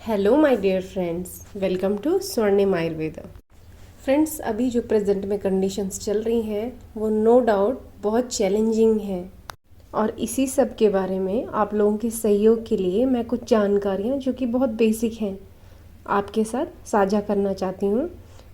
Hello my dear friends, welcome to Swarnim Ayurveda. Friends, अभी जो present में कंडीशंस चल रही हैं वो नो डाउट बहुत चैलेंजिंग हैं और इसी सब के बारे में आप लोगों के सहयोग के लिए मैं कुछ जानकारियाँ जो कि बहुत बेसिक हैं आपके साथ साझा करना चाहती हूँ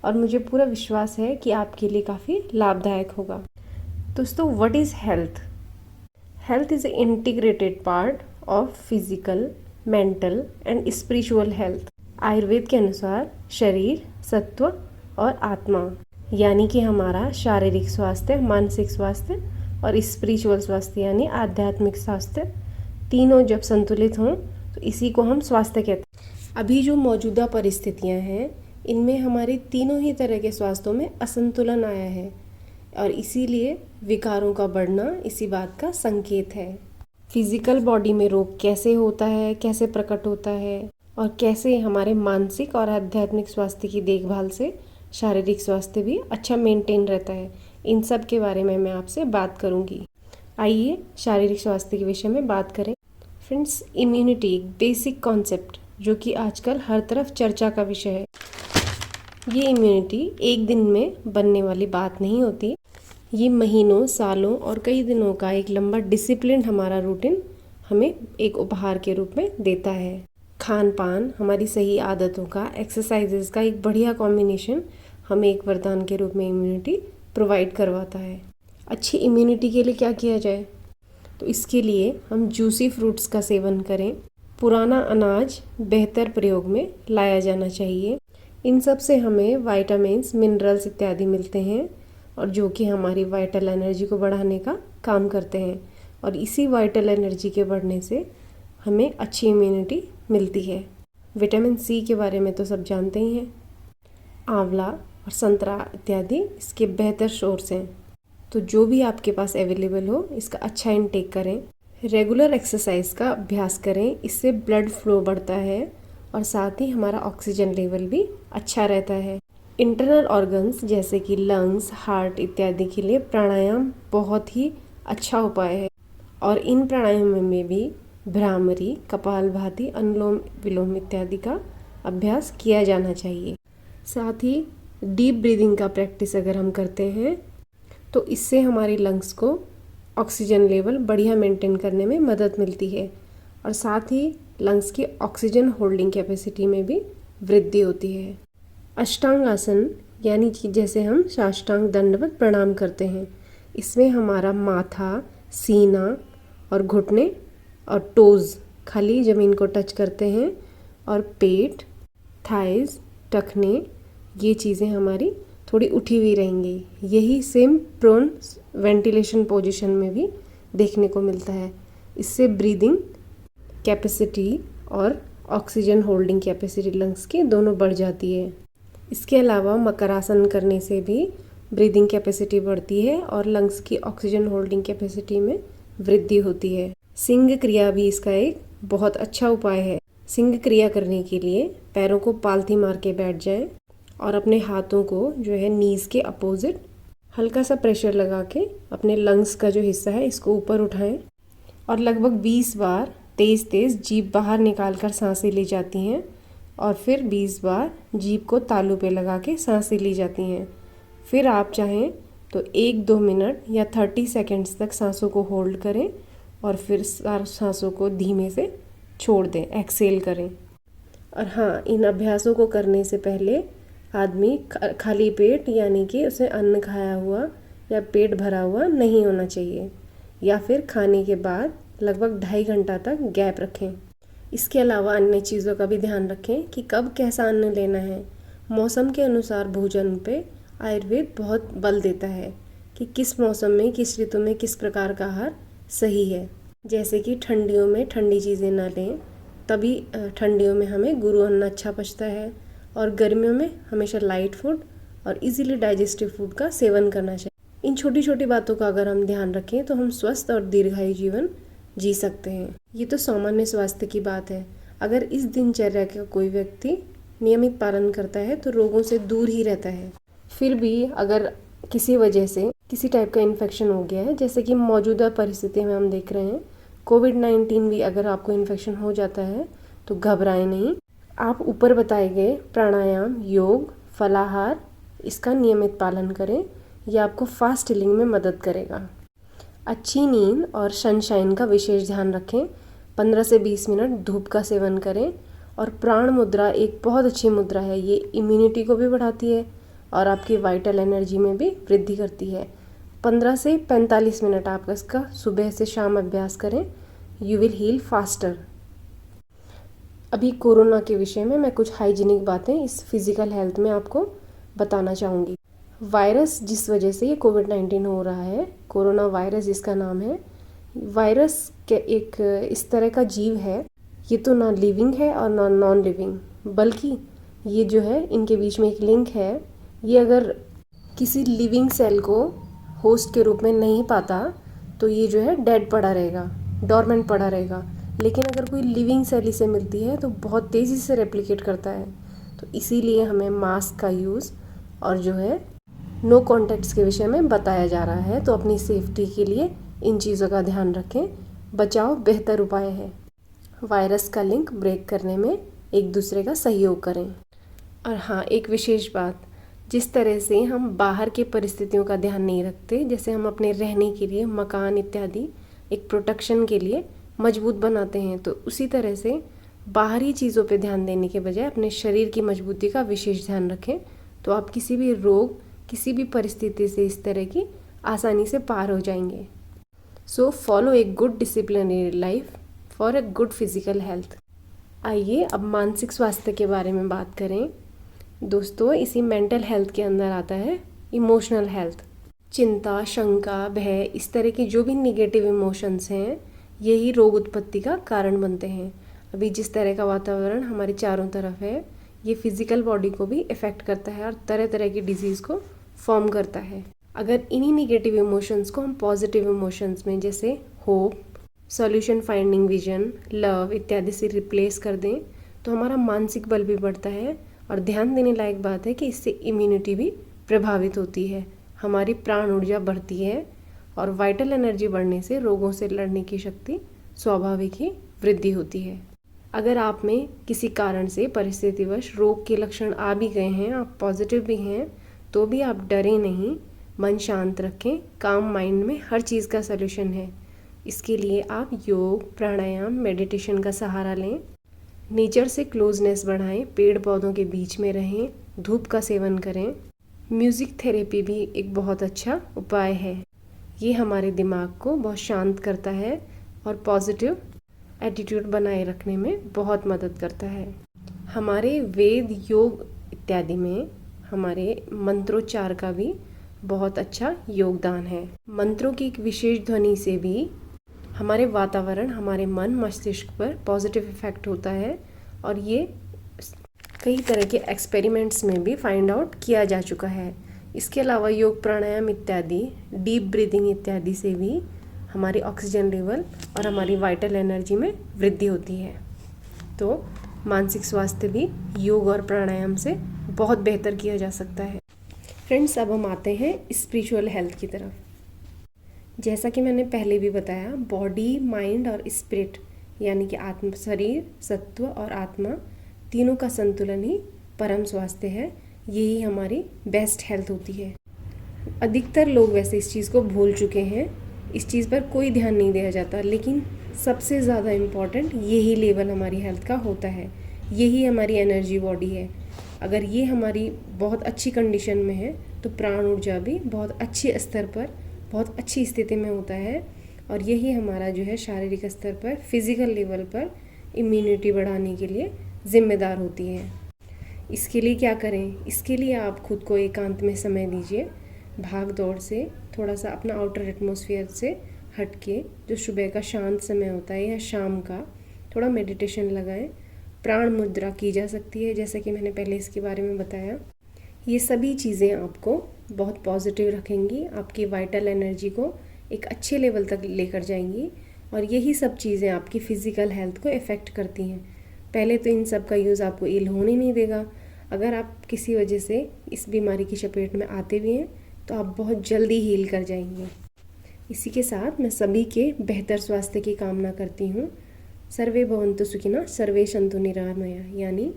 और मुझे पूरा विश्वास है कि आपके लिए काफ़ी लाभदायक होगा। दोस्तों, what is health? Health is a integrated part of physical, mental and spiritual health. Ayurveda के अनुसार शरीर, सत्व और आत्मा यानी कि हमारा शारीरिक स्वास्थ्य, मानसिक स्वास्थ्य और स्पिरिचुअल स्वास्थ्य यानी आध्यात्मिक स्वास्थ्य तीनों जब संतुलित हों तो इसी को हम स्वास्थ्य कहते हैं। अभी जो मौजूदा परिस्थितियां हैं इनमें हमारे तीनों ही तरह के स्वास्थ्यों में असंतुलन आया है और इसीलिए विकारों का बढ़ना इसी बात का संकेत है। फिजिकल बॉडी में रोग कैसे होता है, कैसे प्रकट होता है और कैसे हमारे मानसिक और आध्यात्मिक स्वास्थ्य की देखभाल से शारीरिक स्वास्थ्य भी अच्छा मेंटेन रहता है, इन सब के बारे में मैं आपसे बात करूंगी। आइए शारीरिक स्वास्थ्य के विषय में बात करें। फ्रेंड्स, इम्यूनिटी एक बेसिक कॉन्सेप्ट जो कि आजकल हर तरफ चर्चा का विषय है। ये इम्यूनिटी एक दिन में बनने वाली बात नहीं होती। ये महीनों, सालों और कई दिनों का एक लंबा डिसिप्लिन हमारा रूटीन हमें एक उपहार के रूप में देता है। खान पान, हमारी सही आदतों का, एक्सरसाइजेस का एक बढ़िया कॉम्बिनेशन हमें एक वरदान के रूप में इम्यूनिटी प्रोवाइड करवाता है। अच्छी इम्यूनिटी के लिए क्या किया जाए? तो इसके लिए हम जूसी फ्रूट्स का सेवन करें। पुराना अनाज बेहतर प्रयोग में लाया जाना चाहिए। इन सब से हमें वाइटामिन्स, मिनरल्स इत्यादि मिलते हैं और जो कि हमारी वाइटल एनर्जी को बढ़ाने का काम करते हैं और इसी वाइटल एनर्जी के बढ़ने से हमें अच्छी इम्यूनिटी मिलती है। विटामिन सी के बारे में तो सब जानते ही हैं। आंवला और संतरा इत्यादि इसके बेहतर सोर्स हैं, तो जो भी आपके पास अवेलेबल हो इसका अच्छा इनटेक करें। रेगुलर एक्सरसाइज का अभ्यास करें, इससे ब्लड फ्लो बढ़ता है और साथ ही हमारा ऑक्सीजन लेवल भी अच्छा रहता है। इंटरनल ऑर्गन्स जैसे कि लंग्स, हार्ट इत्यादि के लिए प्राणायाम बहुत ही अच्छा उपाय है और इन प्राणायाम में भी भ्रामरी, कपालभाति, अनुलोम विलोम इत्यादि का अभ्यास किया जाना चाहिए। साथ ही डीप ब्रीदिंग का प्रैक्टिस अगर हम करते हैं तो इससे हमारी लंग्स को ऑक्सीजन लेवल बढ़िया मेंटेन करने में मदद मिलती है और साथ ही लंग्स की ऑक्सीजन होल्डिंग कैपेसिटी में भी वृद्धि होती है। अष्टांग आसन यानी कि जैसे हम साष्टांग दंडवत प्रणाम करते हैं, इसमें हमारा माथा, सीना और घुटने और टोज़ खाली ज़मीन को टच करते हैं और पेट, थाइज, टखने ये चीज़ें हमारी थोड़ी उठी हुई रहेंगी। यही सेम प्रोन वेंटिलेशन पोजीशन में भी देखने को मिलता है। इससे ब्रीदिंग कैपेसिटी और ऑक्सीजन होल्डिंग कैपेसिटी लंग्स की दोनों बढ़ जाती है। इसके अलावा मकरासन करने से भी ब्रीदिंग कैपेसिटी बढ़ती है और लंग्स की ऑक्सीजन होल्डिंग कैपेसिटी में वृद्धि होती है। सिंह क्रिया भी इसका एक बहुत अच्छा उपाय है। सिंह क्रिया करने के लिए पैरों को पालथी मार के बैठ जाएं और अपने हाथों को जो है नीज के अपोजिट हल्का सा प्रेशर लगा के अपने लंग्स का जो हिस्सा है इसको ऊपर उठाएं और लगभग 20 बार तेज़ तेज़ जीभ बाहर निकाल कर सांसें ली जाती हैं और फिर 20 बार जीभ को तालू पे लगा के सांसें ली जाती हैं। फिर आप चाहें तो 1-2 मिनट या 30 सेकेंड्स तक सांसों को होल्ड करें और फिर सांसों को धीमे से छोड़ दें, एक्सेल करें। और हाँ, इन अभ्यासों को करने से पहले आदमी खाली पेट यानी कि उसे अन्न खाया हुआ या पेट भरा हुआ नहीं होना चाहिए या फिर खाने के बाद लगभग 2.5 घंटा तक गैप रखें। इसके अलावा अन्य चीज़ों का भी ध्यान रखें कि कब कैसा अन्न लेना है। मौसम के अनुसार भोजन पे आयुर्वेद बहुत बल देता है कि किस मौसम में, किस ऋतु में किस प्रकार का आहार सही है। जैसे कि ठंडियों में ठंडी चीज़ें ना लें, तभी ठंडियों में हमें गुरु अन्न अच्छा पचता है और गर्मियों में हमेशा लाइट फूड और इजीली डाइजेस्टिव फूड का सेवन करना चाहिए। इन छोटी छोटी बातों का अगर हम ध्यान रखें तो हम स्वस्थ और दीर्घायु जीवन जी सकते हैं। ये तो सामान्य स्वास्थ्य की बात है। अगर इस दिनचर्या का कोई व्यक्ति नियमित पालन करता है तो रोगों से दूर ही रहता है। फिर भी अगर किसी वजह से किसी टाइप का इन्फेक्शन हो गया है, जैसे कि मौजूदा परिस्थिति में हम देख रहे हैं कोविड-19 भी अगर आपको इन्फेक्शन हो जाता है तो घबराएं नहीं। आप ऊपर बताए गए प्राणायाम, योग, फलाहार इसका नियमित पालन करें। यह आपको फास्ट हीलिंग में मदद करेगा। अच्छी नींद और सनशाइन का विशेष ध्यान रखें। 15 से 20 मिनट धूप का सेवन करें। और प्राण मुद्रा एक बहुत अच्छी मुद्रा है। ये इम्यूनिटी को भी बढ़ाती है और आपकी वाइटल एनर्जी में भी वृद्धि करती है। 15 से 45 मिनट आप इसका सुबह से शाम अभ्यास करें। You will heal faster. अभी कोरोना के विषय में मैं कुछ हाइजीनिक बातें इस फिज़िकल हेल्थ में आपको बताना चाहूँगी। वायरस जिस वजह से ये कोविड-19 हो रहा है, कोरोना वायरस जिसका नाम है, वायरस के एक इस तरह का जीव है, ये तो ना लिविंग है और ना नॉन लिविंग, बल्कि ये जो है इनके बीच में एक लिंक है। ये अगर किसी लिविंग सेल को होस्ट के रूप में नहीं पाता तो ये जो है डेड पड़ा रहेगा, डोरमेंट पड़ा रहेगा। लेकिन अगर कोई लिविंग सेल इसे मिलती है तो बहुत तेज़ी से रेप्लिकेट करता है। तो इसीलिए हमें मास्क का यूज़ और जो है नो कॉन्टैक्ट्स के विषय में बताया जा रहा है। तो अपनी सेफ्टी के लिए इन चीज़ों का ध्यान रखें। बचाव बेहतर उपाय है। वायरस का लिंक ब्रेक करने में एक दूसरे का सहयोग करें। और हाँ, एक विशेष बात, जिस तरह से हम बाहर की परिस्थितियों का ध्यान नहीं रखते, जैसे हम अपने रहने के लिए मकान इत्यादि एक प्रोटेक्शन के लिए मजबूत बनाते हैं, तो उसी तरह से बाहरी चीज़ों पे ध्यान देने के बजाय अपने शरीर की मजबूती का विशेष ध्यान रखें। तो आप किसी भी रोग, किसी भी परिस्थिति से इस तरह की आसानी से पार हो जाएंगे। So follow a good disciplinary life for a good physical health. आइए अब मानसिक स्वास्थ्य के बारे में बात करें। दोस्तों, इसी मेंटल हेल्थ के अंदर आता है इमोशनल हेल्थ। चिंता, शंका, भय, इस तरह के जो भी निगेटिव इमोशंस हैं, यही रोग उत्पत्ति का कारण बनते हैं। अभी जिस तरह का वातावरण हमारे चारों तरफ है, ये फिजिकल बॉडी को भी इफ़ेक्ट करता है और तरह तरह की डिजीज़ को फॉर्म करता है। अगर इन्हीं निगेटिव इमोशंस को हम पॉजिटिव इमोशंस में, जैसे hope, solution finding, vision, love इत्यादि से रिप्लेस कर दें, तो हमारा मानसिक बल भी बढ़ता है। और ध्यान देने लायक बात है कि इससे इम्यूनिटी भी प्रभावित होती है, हमारी प्राण ऊर्जा बढ़ती है और वाइटल एनर्जी बढ़ने से रोगों से लड़ने की शक्ति स्वाभाविक ही वृद्धि होती है। अगर आप में किसी कारण से परिस्थितिवश रोग के लक्षण आ भी गए हैं, आप पॉजिटिव भी हैं, तो भी आप डरें नहीं, मन शांत रखें। काम माइंड में हर चीज़ का सलूशन है। इसके लिए आप योग, प्राणायाम, मेडिटेशन का सहारा लें। नेचर से क्लोजनेस बढ़ाएं, पेड़ पौधों के बीच में रहें, धूप का सेवन करें। म्यूज़िक थेरेपी भी एक बहुत अच्छा उपाय है। ये हमारे दिमाग को बहुत शांत करता है और पॉजिटिव एटीट्यूड बनाए रखने में बहुत मदद करता है। हमारे वेद, योग इत्यादि में हमारे मंत्रोच्चार का भी बहुत अच्छा योगदान है। मंत्रों की एक विशेष ध्वनि से भी हमारे वातावरण, हमारे मन मस्तिष्क पर पॉजिटिव इफ़ेक्ट होता है और ये कई तरह के एक्सपेरिमेंट्स में भी फाइंड आउट किया जा चुका है। इसके अलावा योग, प्राणायाम इत्यादि, डीप ब्रीदिंग इत्यादि से भी हमारी ऑक्सीजन लेवल और हमारी वाइटल एनर्जी में वृद्धि होती है। तो मानसिक स्वास्थ्य भी योग और प्राणायाम से बहुत बेहतर किया जा सकता है। फ्रेंड्स, अब हम आते हैं स्पिरिचुअल हेल्थ की तरफ। जैसा कि मैंने पहले भी बताया, बॉडी, माइंड और स्पिरिट यानी कि आत्म, शरीर, सत्व और आत्मा तीनों का संतुलन ही परम स्वास्थ्य है। यही हमारी बेस्ट हेल्थ होती है। अधिकतर लोग वैसे इस चीज़ को भूल चुके हैं, इस चीज़ पर कोई ध्यान नहीं दिया जाता, लेकिन सबसे ज़्यादा इम्पॉर्टेंट यही लेवल हमारी हेल्थ का होता है। यही हमारी एनर्जी बॉडी है। अगर ये हमारी बहुत अच्छी कंडीशन में है तो प्राण ऊर्जा भी बहुत अच्छे स्तर पर, बहुत अच्छी स्थिति में होता है और यही हमारा जो है शारीरिक स्तर पर, फिज़िकल लेवल पर इम्यूनिटी बढ़ाने के लिए ज़िम्मेदार होती है। इसके लिए क्या करें? इसके लिए आप खुद को एकांत में समय दीजिए। भाग दौड़ से थोड़ा सा अपना आउटर एटमॉस्फेयर से हट के, जो सुबह का शांत समय होता है या शाम का, थोड़ा मेडिटेशन लगाएं। प्राण मुद्रा की जा सकती है, जैसा कि मैंने पहले इसके बारे में बताया। ये सभी चीज़ें आपको बहुत पॉजिटिव रखेंगी, आपकी वाइटल एनर्जी को एक अच्छे लेवल तक लेकर जाएंगी और यही सब चीज़ें आपकी फ़िज़िकल हेल्थ को इफ़ेक्ट करती हैं। पहले तो इन सब का यूज़ आपको इल होने नहीं देगा। अगर आप किसी वजह से इस बीमारी की चपेट में आते भी हैं तो आप बहुत जल्दी हील कर जाएंगे। इसी के साथ मैं सभी के बेहतर स्वास्थ्य की कामना करती हूँ। सर्वे भवन्तु सुखिनः सर्वे सन्तु निरामया, यानी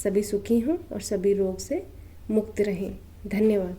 सभी सुखी हों और सभी रोग से मुक्त रहें। धन्यवाद।